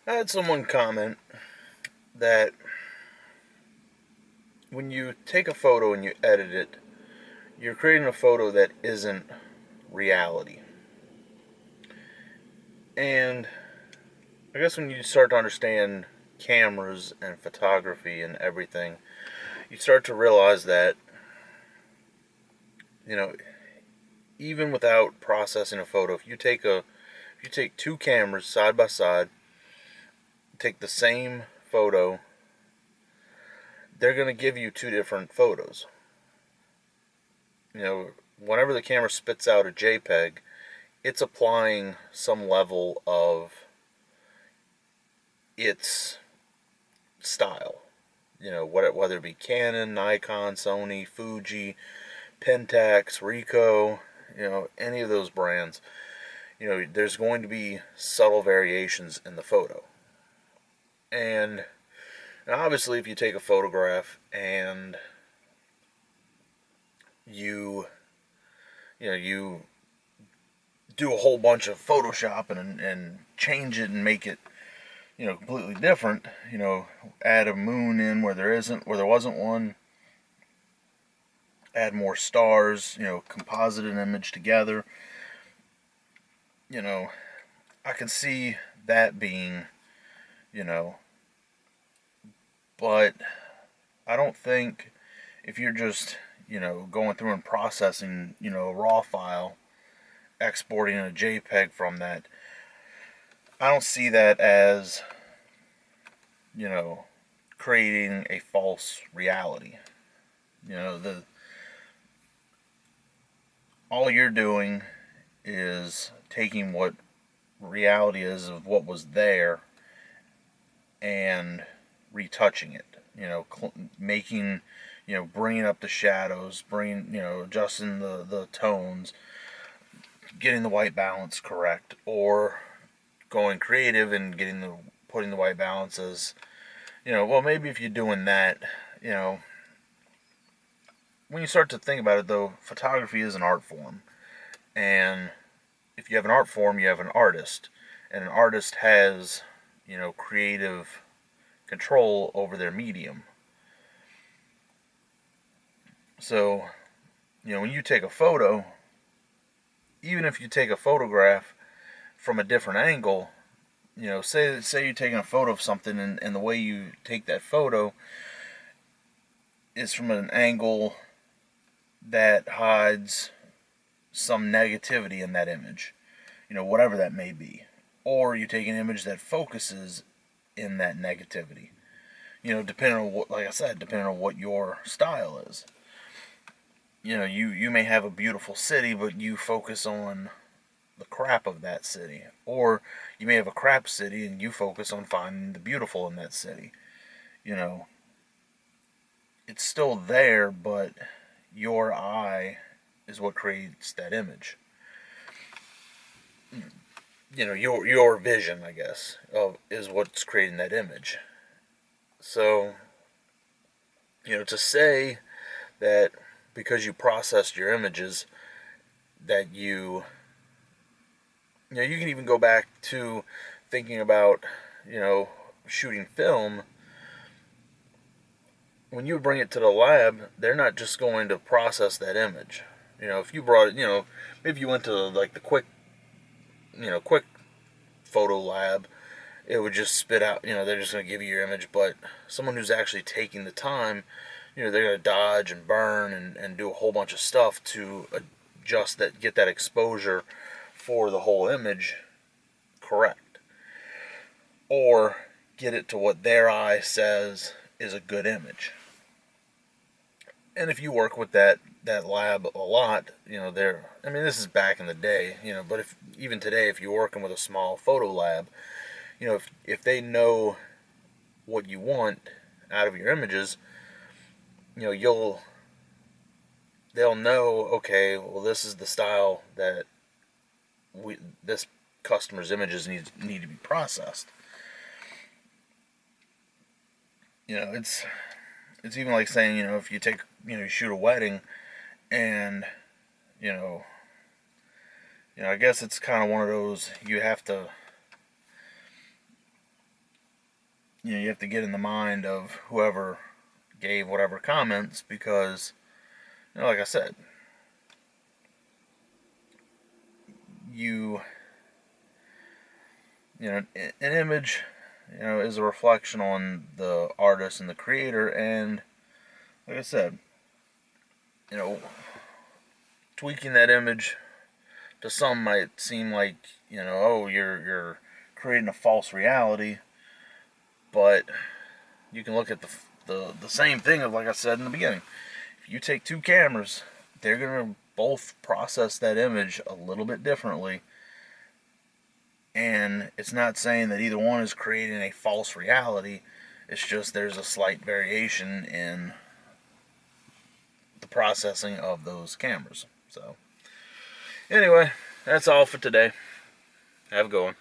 I had someone comment that when you take a photo and you edit it, you're creating a photo that isn't reality. And I guess when you start to understand cameras and photography and everything, you start to realize that, you know, even without processing a photo, if you take two cameras side by side, take the same photo, they're going to give you two different photos. Whenever the camera spits out a JPEG, it's applying some level of its style. Whether it be Canon, Nikon, Sony, Fuji, Pentax, Ricoh, any of those brands, there's going to be subtle variations in the photo. And obviously, if you take a photograph and you, you do a whole bunch of Photoshop and change it and make it, completely different, add a moon in where there wasn't one, add more stars, composite an image together, you know, I can see that being, you know, but I don't think if you're just, going through and processing, a raw file, exporting a JPEG from that, I don't see that as, you know, creating a false reality. The all you're doing is taking what reality is of what was there and retouching it. Making, bringing up the shadows, adjusting the tones, getting the white balance correct, or going creative and putting the white balance as, well, maybe if you're doing that, you know, when you start to think about it though, photography is an art form. And if you have an art form, you have an artist. And an artist has, creative control over their medium. So, when you take a photo, even if you take a photograph from a different angle, say you're taking a photo of something and the way you take that photo is from an angle that hides some negativity in that image, whatever that may be. Or you take an image that focuses in that negativity, depending on what, like I said, depending on what your style is. You may have a beautiful city, but you focus on the crap of that city. Or you may have a crap city and you focus on finding the beautiful in that city. You know, it's still there, but your eye is what creates that image. Your vision, I guess, is what's creating that image. So, to say that because you processed your images that you can even go back to thinking about, shooting film. When you bring it to the lab, they're not just going to process that image. If you brought it, maybe you went to like the quick photo lab, it would just spit out, they're just going to give you your image. But someone who's actually taking the time, they're going to dodge and burn and do a whole bunch of stuff to adjust that, get that exposure for the whole image correct. Or get it to what their eye says is a good image. And if you work with that lab a lot, they're, I mean, this is back in the day, but if even today, if you're working with a small photo lab, if they know what you want out of your images, you'll they'll know, okay, well, this is the style that this customer's images need to be processed. It's even like saying, if you take, you shoot a wedding and, you know, I guess it's kind of one of those, you have to you have to get in the mind of whoever gave whatever comments, because, like I said, you know, an image, is a reflection on the artist and the creator, and like I said, you know, tweaking that image to some might seem like, oh, you're creating a false reality, but you can look at the same thing of, like I said in the beginning. If you take two cameras, they're gonna both process that image a little bit differently, and it's not saying that either one is creating a false reality. It's just there's a slight variation in the processing of those cameras. So, anyway, that's all for today. Have a good one.